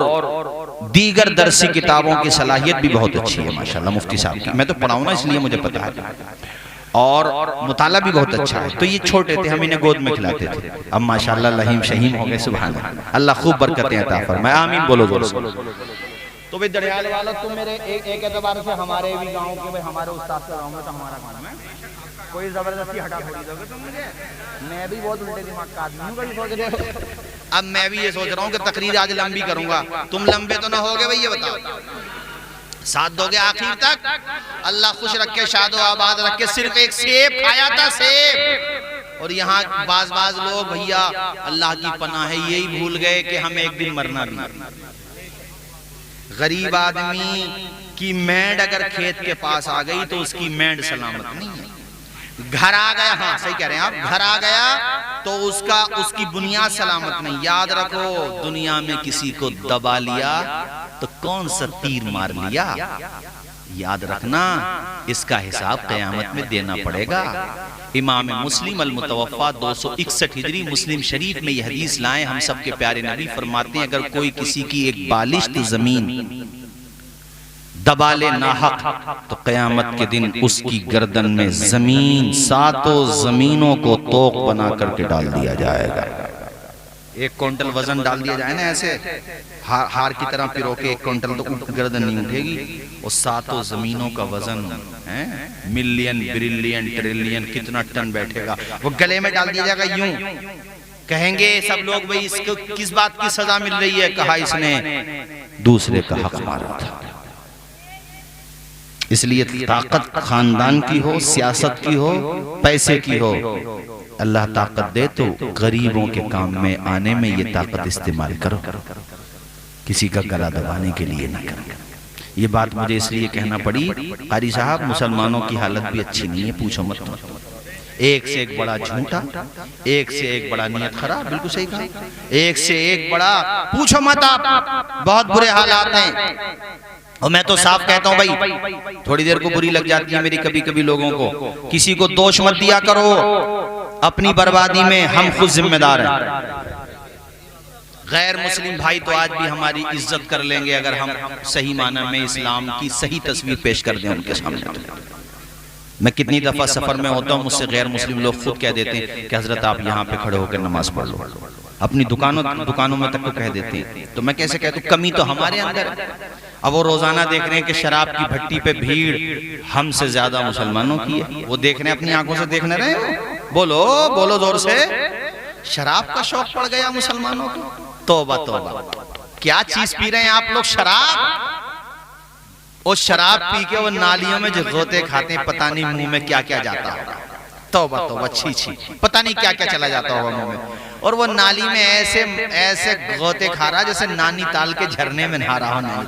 दीगर दरसी किताबों की सलाहियत भी बहुत अच्छी है माशाल्लाह मुफ्ती साहब की। मैं तो पढ़ाऊँ ना इसलिए मुझे पता है, और मुताला भी बहुत अच्छा है। तो ये छोटे थे, हम इन्हें गोद में खिलाते थे, अब माशाल्लाह लहीम शहीम हो गए। सुभान अल्लाह, अल्लाह खूब बरकतें अता फरमाए। आमीन बोलो जोर से। तो भाई दड़ियाल वालों, तुम मेरे एक एतबार से हमारे भी गांव के, भाई हमारे उस्ताद के गांव में तो हमारा गांव है, कोई जबरदस्ती हटा थोड़ी दोगे तुम मुझे। मैं भी बहुत उल्टे दिमाग का आदमी हूँ, कभी सोच रहे हो। अब मैं भी ये सोच रहा हूँ कि तकरीर आज लंबी करूंगा, तुम लंबे तो ना होगे भाई, ये बताओ साथ दोगे आखिर तक? अल्लाह खुश रखे, शादो आबाद रखे। सिर्फ एक सेब खाया था, सेब। और यहाँ बाज लोग भैया अल्लाह की पनाह है, यही भूल गए कि हमें एक दिन मरना भी। गरीब आदमी की मेंढ अगर खेत के पास आ गई तो उसकी मेंढ सलामत नहीं है। घर आ गया, हाँ सही कह रहे हैं आप, घर आ गया तो उसकी बुनियाद सलामत नहीं। याद रखो, दुनिया में किसी को दबा लिया तो कौन सा तीर मार लिया, याद रखना, इसका हिसाब क़यामत में देना पड़ेगा। इमाम मुस्लिम अल मुतवफ़ा 261 हिजरी मुस्लिम शरीफ में यह हदीस लाए, हम सब के प्यारे नबी फरमाते हैं, अगर कोई किसी की एक बालिश्त जमीन दबा ले नाहक, तो क़यामत के दिन उसकी गर्दन में जमीन, 7 जमीनों को तोक बना करके डाल दिया जाएगा। 1 क्विंटल वजन डाल दिया जाए ना ऐसे हार की तरह पिरो के, 1 क्विंटल तो गर्दन नहीं उठेगी। और 7 जमीनों का वजन है, मिलियन बिलियन ट्रिलियन, कितना टन बैठेगा, वो गले में डाल दिया जाएगा। यूं कहेंगे सब लोग, भाई इसको किस बात की सजा मिल रही है? कहा इसने दूसरे का हक मारा था। इसलिए ताकत खानदान की हो, सियासत की हो, पैसे की हो, अल्लाह ताकत दे तो गरीबों के काम में आने में ये ताकत इस्तेमाल करो, किसी का गला दबाने के लिए ना करो। ये बात मुझे इसलिए कहना पड़ी, कारी साहब मुसलमानों की हालत भी अच्छी नहीं है, पूछो मत। एक से एक बड़ा झूठा, एक से एक बड़ा नियत खराब, बिल्कुल सही कहा, एक से एक बड़ा, पूछो मत आप, बहुत बुरे हालात हैं। और मैं तो साफ कहता हूं भाई, थोड़ी देर को बुरी लग जाती है मेरी कभी कभी लोगों को, किसी को दोष मत दिया करो, अपनी बर्बादी में हम खुद जिम्मेदार हैं। गैर मुस्लिम भाई तो आज भी हमारी इज्जत कर लेंगे अगर हम सही माना में इस्लाम की सही तस्वीर पेश कर दें उनके सामने। मैं कितनी दफा सफर में होता हूँ, मुझसे गैर मुस्लिम लोग खुद कह देते हैं कि हजरत आप यहाँ पे खड़े होकर नमाज पढ़ लो, अपनी दुकानों में तक तो कह देते हैं। तो मैं कैसे कहता हूँ, कमी तो हमारे अंदर है। अब वो रोजाना देख रहे हैं कि शराब की भट्टी पे भीड़ हमसे ज्यादा मुसलमानों की है, वो देख रहे हैं, अपनी आंखों से देखने रहे। बोलो बोलो जोर से, शराब का शौक पड़ गया मुसलमानों को। तौबा तौबा, क्या चीज पी रहे हैं आप लोग? शराब। वो शराब पी के वो नालियों में जो गोते खाते हैं, पता नहीं मुंह में क्या क्या जाता होगा। तौबा तौबा, छी छी, पता नहीं क्या क्या चला जाता होगा मुंह में। और वो नाली में ऐसे ऐसे गोते खा रहा जैसे नानी ताल के झरने में नहा रहा हो नानी।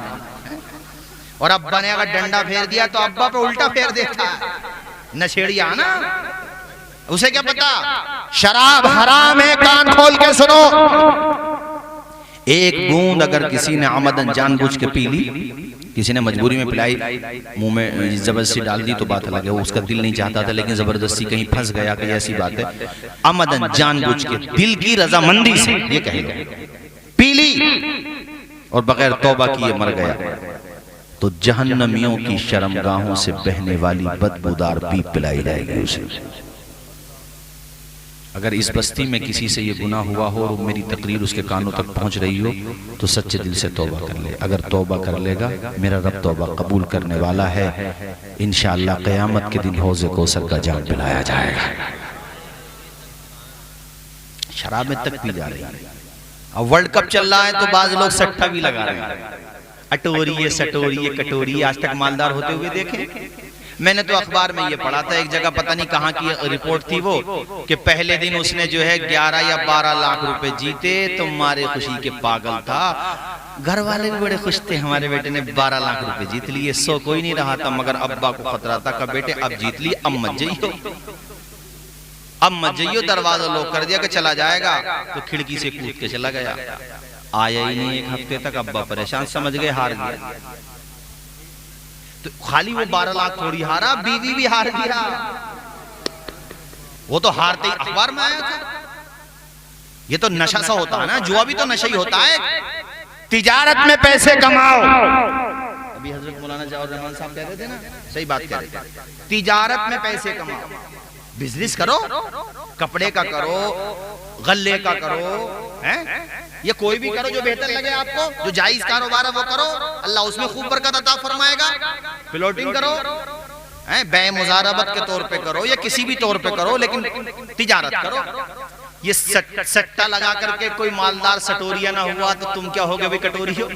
और अब्बा ने अगर डंडा फेर दिया तो अब्बा पे उल्टा फेर देता है। नशेड़िया ना, उसे क्या पता शराब हराम है। कान खोल के सुनो, एक बूंद अगर किसी ने आमदन जानबूझ के पी ली किसी ने मजबूरी में पिलाई, मुंह में जबरदस्ती डाल दी तो बात अलग है, वो उसका दिल नहीं चाहता था लेकिन जबरदस्ती कहीं फंस गया, कहीं ऐसी बात है। अमदन जानबूझ के दिल की रजामंदी से ये कहेगा पी ली और बगैर तौबा किए मर गया तो जहन्नमियों की शर्मगाहों से बहने वाली बदबूदार पीप पिलाई जाएगी उसे। अगर इस बस्ती में किसी से ये गुनाह हुआ हो और मेरी तकरीर उसके कानों तक पहुंच रही हो तो सच्चे दिल से तौबा कर ले। अगर तौबा कर लेगा मेरा रब तौबा कबूल करने वाला है। इंशाअल्लाह क़यामत के दिन हौज़े कौसर का जाम पिलाया जाएगा। शराब में तक पी जा रही है। अब वर्ल्ड कप चल रहा है तो बाज लोग सट्टा भी लगा रहे हैं, अटोरी है, सटोरी है, कटोरी। आज तक मालदार होते हुए देखे? मैंने तो अखबार में ये पढ़ा था, एक जगह पता नहीं कहाँ की रिपोर्ट थी वो, कि पहले दिन उसने जो है 11 या 12 लाख रुपए जीते तो मारे खुशी के पागल था। घर वाले भी बड़े खुश थे, हमारे बेटे ने 12 लाख रुपए जीत लिए। सो कोई नहीं रहा था मगर अब्बा को खतरा था कि बेटे अब जीत लिए, अब मत जाइयो, अब मत जाइयो। दरवाजा लॉक कर दिया कि चला जाएगा, तो खिड़की से कूद के चला गया। आया ही नहीं, एक हफ्ते तक अब्बा परेशान, समझ गए हार गया। तो खाली वो 12 लाख थोड़ी हारा, बीवी भी हार गया। वो तो हारते ही अखबार में आया था। ये तो नशा सा होता है ना, जुआ भी तो नशा ही होता है। तिजारत में पैसे कमाओ, अभी हजरत मौलाना जवाहर रहमान साहब कह रहे थे ना, सही बात कह रहे थे। तिजारत में पैसे कमाओ, बिजनेस करो, कपड़े का करो, गल्ले का करो, हैं? ये कोई भी करो जो बेहतर लगे आपको, जो जायज कारोबार है वो करो, अल्लाह उसमें खूब बरकत अता फरमाएगा। प्लॉटिंग करो, हैं, बे मुजारबत के तौर पे करो या किसी भी तौर पे करो, लेकिन तिजारत करो। ये सट्टा लगा करके कोई मालदार सटोरिया ना हुआ तो तुम क्या होगे भाई, कटोरी हो।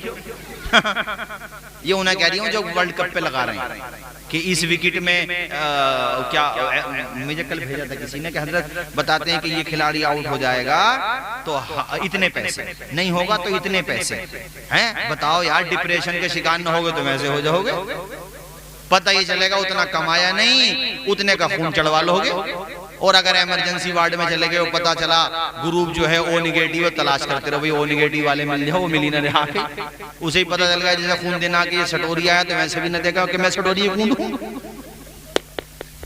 ये उन्हें कह रही हूँ जो वर्ल्ड कप पे लगा रहे हैं कि इस विकेट में क्या मुझे कल भेजा था किसी ने कि हजरत बताते हैं कि ये खिलाड़ी आउट हो जाएगा तो इतने पैसे, नहीं होगा तो इतने पैसे हैं। बताओ यार, डिप्रेशन के शिकार न होगे तो वैसे हो जाओगे। पता ही चलेगा उतना कमाया नहीं, उतने का खून चढ़वा लोगे। और अगर इमरजेंसी वार्ड में चले गए, पता चला ग्रुप जो है ओ निगेटिव, तलाश करते रहो भाई ओ निगेटिव वाले मिल जाओ, वो मिली ना रहा के उसे ही पता चल गया जैसे खून देना कि ये सटोरिया है, तो वैसे भी न देखा कि मैं सटोरिया खून दूं।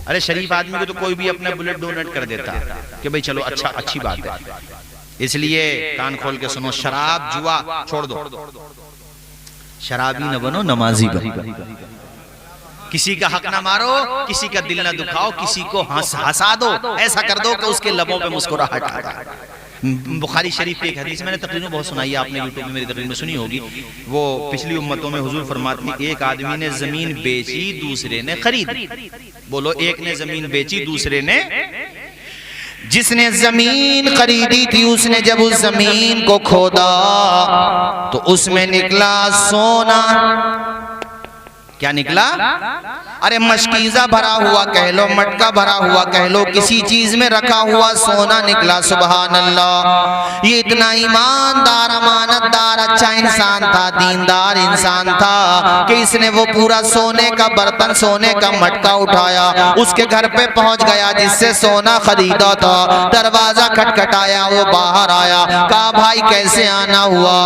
अरे शरीफ आदमी को तो कोई भी अपना बुलेट डोनेट कर देता कि भाई चलो अच्छा, अच्छी बात है। इसलिए कान खोल के सुनो, शराब जुआ छोड़ दो, शराबी न बनो, नमाजी बनो। किसी का हक ना मारो, किसी का दिल ना दुखाओ, किसी को हंसा दो, ऐसा कर दो कि उसके लबों पे मुस्कुराहट आ जाए। बुखारी शरीफ की एक हदीस मैंने तकरीर में बहुत सुनाई है, आपने यूट्यूब में मेरी तकरीर में सुनी होगी। वो पिछली उम्मतों में हुजूर फरमाते हैं, एक आदमी ने जमीन बेची, दूसरे ने खरीदी। बोलो, एक ने जमीन बेची, दूसरे ने। जिसने जमीन खरीदी थी उसने जब उस जमीन को खोदा तो उसमें निकला सोना। क्या निकला? अरे मशकीजा भरा हुआ कह लो, मटका भरा हुआ कह लो, किसी चीज में रखा हुआ सोना निकला। सुभान अल्लाह। ये इतना ईमानदार, अमानतदार, अच्छा इंसान था, दीनदार इंसान था कि इसने वो पूरा सोने का बर्तन, सोने का मटका उठाया, उसके घर पे पहुंच गया जिससे सोना खरीदा था। दरवाजा खटखटाया, वो बाहर आया, कहा भाई कैसे आना हुआ?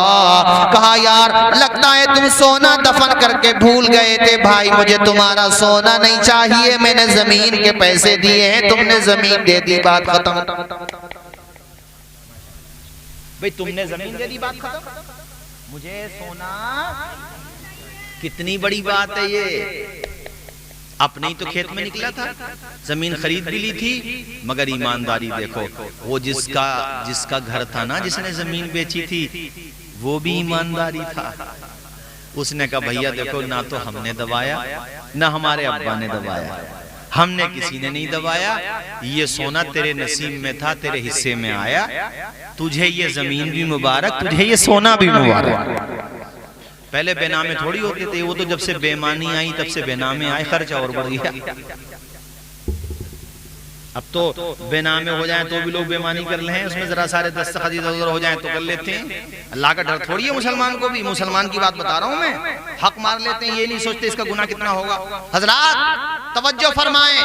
कहा यार लगता है तुम सोना दफन करके भूल गए थे। भाई मुझे तुम्हारा सोना नहीं चाहिए, मैंने जमीन के पैसे दिए हैं, तुमने जमीन दे दी, बात खत्म। भाई तुमने जमीन दे दी, बात खत्म, मुझे सोना। कितनी बड़ी बात है ये। अपने ही तो खेत में निकला था, जमीन खरीद भी ली थी, मगर ईमानदारी देखो। वो जिसका घर था ना, जिसने जमीन बेची थी, वो भी ईमानदारी था। उसने कहा भैया देखो, ना तो हमने दबाया ना हमारे अब्बा ने दबाया, हमने किसी ने नहीं दबाया। ये सोना तेरे नसीब में था, तेरे हिस्से में आया, तुझे ये जमीन भी मुबारक, तुझे ये सोना भी मुबारक। पहले बेनामे थोड़ी होते थे, वो तो जब से बेमानी आई तब से बेनामे आए, खर्चा और बढ़ गया। अब तो बेनामे हो जाएं तो भी लोग बेमानी कर रहे हैं, उसमें जरा सारे दस्तखत इधर हो जाएं तो कर लेते हैं। अल्लाह का डर थोड़ी है मुसलमान को भी, मुसलमान की बात बता रहा हूं मैं। हक मार लेते हैं, ये नहीं सोचते इसका गुनाह कितना होगा। हजरात तवज्जो फरमाएं,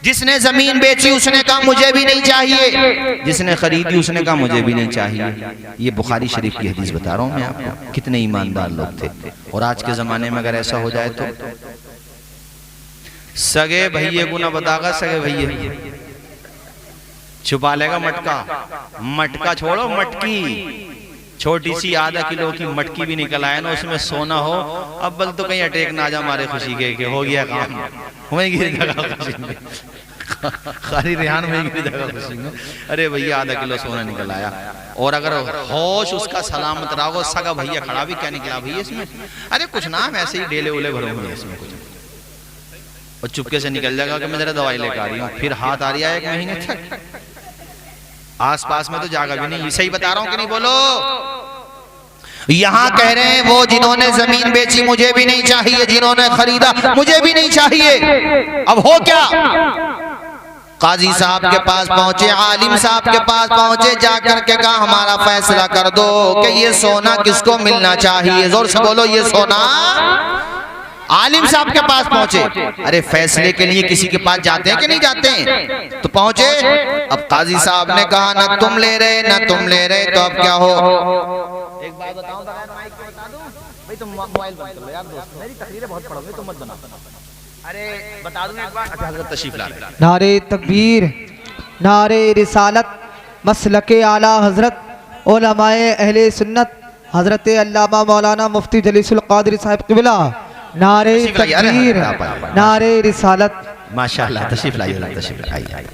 जिसने जमीन बेची उसने कहा मुझे भी नहीं चाहिए, जिसने खरीदी उसने कहा मुझे भी नहीं चाहिए। ये बुखारी शरीफ की हदीस बता रहा हूं मैं आपको। कितने ईमानदार लोग थे। और आज के जमाने में अगर ऐसा हो जाए तो सगे भैये को ना बतागा, सगे भैये छुपा लेगा मटका। मटका छोड़ो, मटकी, छोटी सी आधा किलो की मटकी भी निकल आए ना, उसमें सोना हो, अब बल तो कहीं अटैक ना आ जा हमारे खुशी के हो गया काम, वहीं गिर जाएगा खुशी में, खाली रेहान वहीं गिर जाएगा खुशी में। अरे भैया आधा किलो सोना निकल आया। और अगर होश उसका सलामत रहा हो, सगा भैया खड़ा भी, क्या निकला भैया इसमें? अरे कुछ ना, ऐसे ही डेले उले भरे हुए इसमें कुछ, और चुपके से निकल जाएगा कि मैं जरा दवाई लेकर आ रही हूँ। फिर हाथ आ रही है 1 महीने तक, आसपास में तो जागा भी नहीं। सही बता रहा हूं कि नहीं, बोलो। यहां कह रहे हैं वो जिन्होंने जमीन बेची मुझे भी नहीं चाहिए, जिन्होंने खरीदा मुझे भी नहीं चाहिए। अब हो क्या, काजी साहब के पास पहुंचे, आलिम साहब के पास पहुंचे, जाकर के कहा हमारा फैसला कर दो कि ये सोना किसको मिलना चाहिए। जोर से बोलो, ये सोना। आलिम साहब के पास पहुंचे। अरे फैसले के लिए किसी के पास जाते हैं कि नहीं जाते हैं? तो पहुंचे। अब काजी साहब ने कहा ना तुम ले रहे ना तुम ले रहे, तो अब क्या हो? एक बात बताऊं, माइक पे बता दूं भाई, तुम मोबाइल बंद कर लो यार दोस्त, मेरी तकरीरें बहुत पढ़ोगे, तुम मत बना। अरे बता दूं एक बात, अच्छा हजरत तशरीफ ला रहे। नारे तकबीर, नारे रिसालत, मसलके आला हजरत, उलमाए अहले सुन्नत, हजरत अल्लामा मौलाना मुफ्ती जलीसुल कादरी साहब क़िबला। नारे तकबीर, नारे रिसालत। माशाअल्लाह, तशरीफ लाइए, तशरीफ आइए।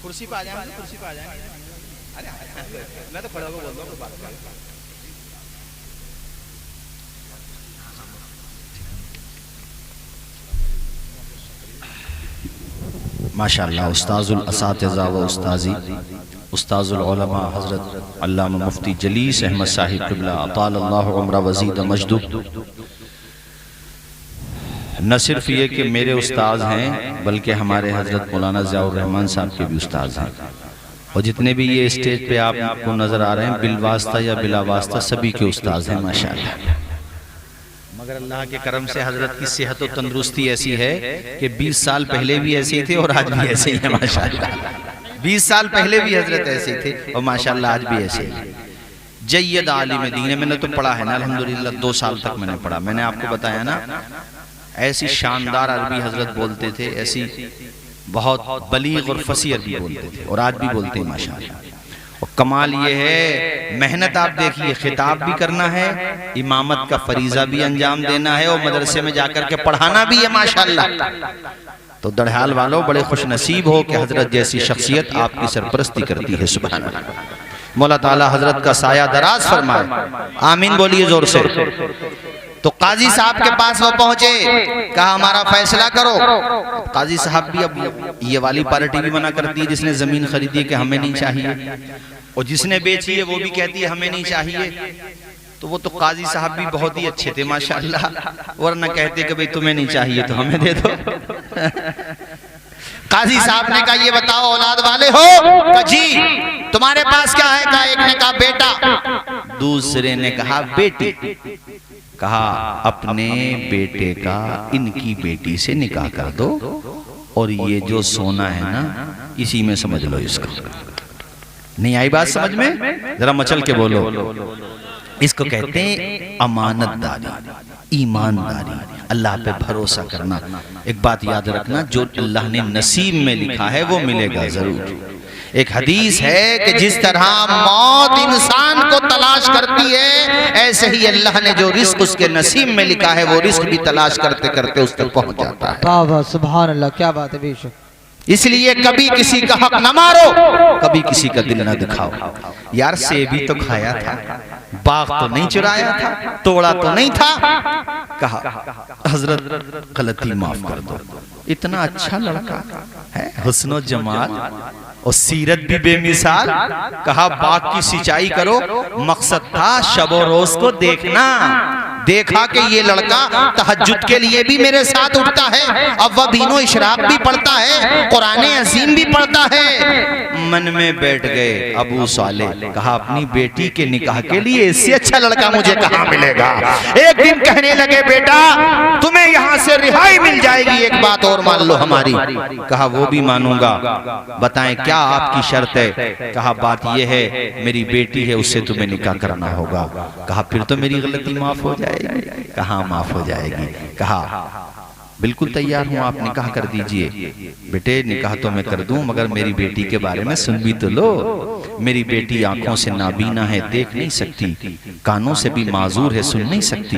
कुर्सी पे आ जाएंगे, कुर्सी पे आ जाएंगे। अरे मैं तो खड़ा होकर बोल रहा हूं, बात कर। माशाअल्लाह, उस्ताजुल असातिज़ा व उस्ताजी उस्ताजुल उलमा हज़रत अल्लामा मुफ्ती जलीस अहमद साहिब क़िबला अतालल्लाहु उम्र वज़ीद मजदू। न सिर्फ ये कि मेरे उस्ताद हैं, बल्कि हमारे हज़रत मौलाना ज़ियाउर रहमान साहब के भी उस्ताद हैं। और जितने भी ये स्टेज पे आपको नज़र आ रहे हैं, बिलवास्ता या बिला वास्ता सभी के उस्ताद हैं माशाअल्लाह। मगर अल्लाह के करम से हजरत की सेहत और तंदुरुस्ती ऐसी है कि 20 साल पहले भी ऐसे ही थे और आज भी ऐसे ही है माशाअल्लाह। 20 साल पहले भी हजरत ऐसे थे और माशाअल्लाह आज भी ऐसे ही। जय्यद आलिम दीन, मैंने तो पढ़ा है ना अल्हम्दुलिल्लाह, 2 साल तक मैंने पढ़ा। मैंने आपको बताया ना, ऐसी शानदार अरबी हजरत बोलते थे, ऐसी बहुत बलीग और फसी अरबी बोलते थे, और आज भी बोलते हैं माशाअल्लाह। और कमाल ये है, मेहनत आप देखिए, खिताब भी करना है, इमामत का फरीजा भी अंजाम देना है, और मदरसे में जाकर के पढ़ाना भी है माशाअल्लाह। तो दड़हाल वालों बड़े खुश नसीब हो कि हजरत जैसी शख्सियत आपकी सरपरस्ती करती है। सुभान अल्लाह। मौला ताला हजरत का साया दराज फरमाए, आमीन बोलिए जोर से। तो काजी साहब के पास वो पहुंचे, कहा हमारा फैसला करो। काजी साहब भी अब ये वाली पार्टी भी मना करती है, जिसने जमीन खरीदी है कि हमें नहीं चाहिए, और जिसने बेची है वो भी कहती है हमें नहीं चाहिए। तो वो तो काजी साहब भी बहुत ही अच्छे थे माशाअल्लाह, वरना कहते कि भाई तुम्हें नहीं चाहिए तो हमें दे दो। काजी साहब ने कहा ये बताओ औलाद वाले हो? कहा जी। तुम्हारे पास क्या है? कहा एक ने कहा बेटा, दूसरे ने कहा बेटी। कहा अपने बेटे का इनकी बेटी से निकाह कर दो, और ये जो सोना है ना इसी में समझ लो इसको। नहीं आई बात समझ में? जरा मचल के बोलो। इसको कहते हैं अमानतदारी, ईमानदारी, अल्लाह पे भरोसा करना। एक बात याद रखना, जो अल्लाह ने नसीब में लिखा है वो मिलेगा जरूर। एक हदीस है कि जिस तरह मौत इंसान को तलाश करती है, ऐसे ही अल्लाह ने जो रिस्क उसके नसीब में लिखा है वो रिस्क भी तलाश करते करते उस तक पहुंच जाता है। वाह वाह, सुभान अल्लाह, क्या बात है बेशक। इसलिए कभी किसी का हक न मारो, कभी किसी का दिल न दिखाओ। यार सेब भी तो खाया था, बाग तो नहीं चुराया था, तोड़ा तो नहीं था। कहा हजरत गलती माफ कर दो, इतना अच्छा लड़का है, हुस्नो जमाल और सीरत भी बेमिसाल। कहा बाग की सिंचाई करो, मकसद था शबो रोज को देखना, देखा कि ये लड़का तहज्जुद के लिए भी मेरे साथ उठता है, अव्वबीनो इशराक भी पढ़ता है, कुरान अजीम भी पढ़ता है। मन में बैठ गए अबू साले, कहा अपनी बेटी के निकाह के लिए इससे अच्छा लड़का मुझे कहाँ मिलेगा। एक दिन कहने लगे बेटा तुम्हें यहाँ से रिहाई मिल जाएगी, एक बात और मान लो हमारी। कहा वो भी मानूंगा, बताएं क्या आपकी शर्त है। कहा बात यह है मेरी बेटी है उससे तुम्हें निकाह करना होगा। कहा फिर तो मेरी गलती माफ हो जाएगी। कहा माफ हो जाएगी। कहा बिल्कुल तैयार हूं, आप निकाह कर दीजिए। बेटे निकाह तो मैं कर दूं मगर मेरी बेटी के बारे में सुन भी तो लो। मेरी बेटी आंखों से नाबीना है, देख नहीं सकती, कानों से भी माजूर है, सुन नहीं सकती,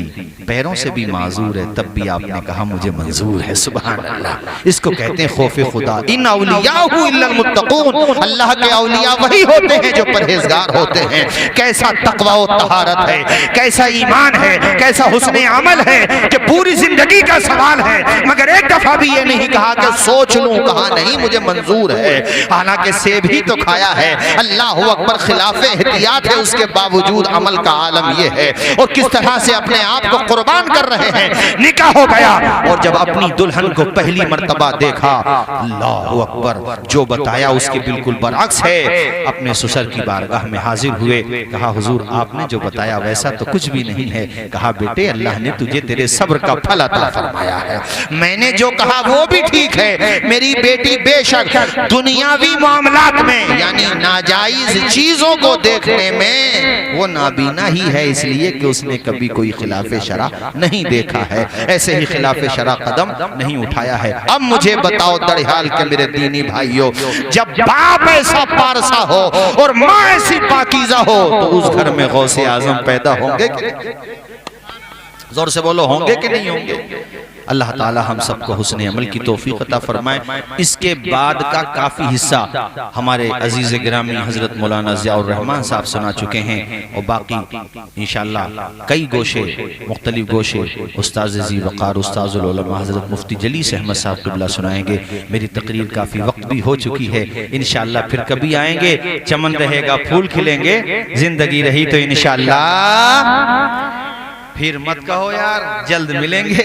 पैरों से भी माजूर है, तब भी आपने कहा मुझे मंजूर है। सुभान अल्लाह। इसको कहते हैं खौफे खुदा। इन औलियाहु इल्लल मुत्तकून, अल्लाह के औलिया वही होते हैं जो परहेजगार होते हैं। कैसा तकवा और तहारत है, कैसा ईमान है, कैसा हुस्न अमल है कि पूरी जिंदगी का सवाल है, मगर एक दफा भी ये नहीं कहा कि सोच लूं, कहा नहीं मुझे मंजूर है। हालांकि सेब ही तो खाया है, अल्लाह अकबर, खिलाफे एहतियात है, उसके बावजूद अमल का आलम ये है। और किस तरह से अपने आप को कुर्बान कर रहे हैं। निकाह हो गया और जब अपनी दुल्हन को पहली मर्तबा देखा, अल्लाह अकबर, जो बताया उसके बिल्कुल बरअक्स है। अपने ससुर की बारगाह में हाजिर हुए, कहा हुजूर आपने जो बताया वैसा तो कुछ भी नहीं है। कहा बेटे अल्लाह ने तुझे तेरे सब्र का फल अता फरमाया है, मैंने जो कहा वो भी ठीक है। मेरी बेटी बेशक दुनियावी मामलात में यानी नाजायज चीजों को देखने में वो नाबीना ही है, इसलिए कि उसने कभी कोई खिलाफे शरा नहीं देखा है, ऐसे ही खिलाफे शरा कदम नहीं उठाया है। अब मुझे बताओ दरहाल के मेरे दीनी भाइयों, जब बाप ऐसा पारसा हो और माँ ऐसी पाकीज़ा हो तो उस घर में गौसे आजम पैदा होंगे? जोर से बोलो, होंगे कि नहीं होंगे? अल्लाह ताला हम सबको हुस्न अमल की तौफीक अता फरमाए। इसके बाद का काफ़ी हिस्सा हमारे अजीज़ गिरामी हज़रत मौलाना ज़ियाउर रहमान साहब सुना चुके हैं और बाकी इंशाअल्लाह कई गोशे मुख्तलिफ गोशे उस्ताज़ ज़ी वक़ार उस्ताज़ुल उलमा हज़रत मुफ्ती जलीस अहमद साहब क़िबला सुनाएंगे। मेरी तकरीर काफ़ी वक्त भी हो चुकी है, इंशाअल्लाह फिर कभी आएंगे, चमन रहेगा, फूल खिलेंगे, ज़िंदगी रही तो इंशाअल्लाह। फिर मत कहो यार जल्द मिलेंगे,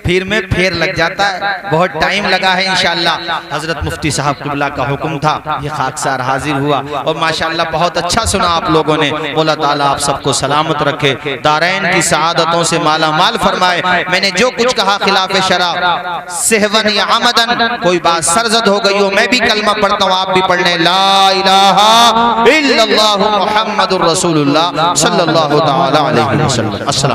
फिर में फेर लग जाता है, बहुत टाइम लगा है। इंशाअल्लाह हजरत मुफ्ती साहब क़िबला का हुक्म था, ये खाकसार हाजिर हुआ और माशाअल्लाह बहुत अच्छा सुना आप लोगों ने। मौला ताला आप सबको सलामत रखे, दारैन की सआदतों से माला माल फरमाए। मैंने जो कुछ कहा खिलाफ शरा सहवन या आमदन कोई बात सरजद हो गई हो, मैं भी कलमा पढ़ता हूँ, आप भी पढ़ लें, ला इलाहा इल्लल्लाहु मुहम्मदुर रसूलुल्लाह सल्लल्लाहु तआला अलैहि वसल्लम। अस्सलाम।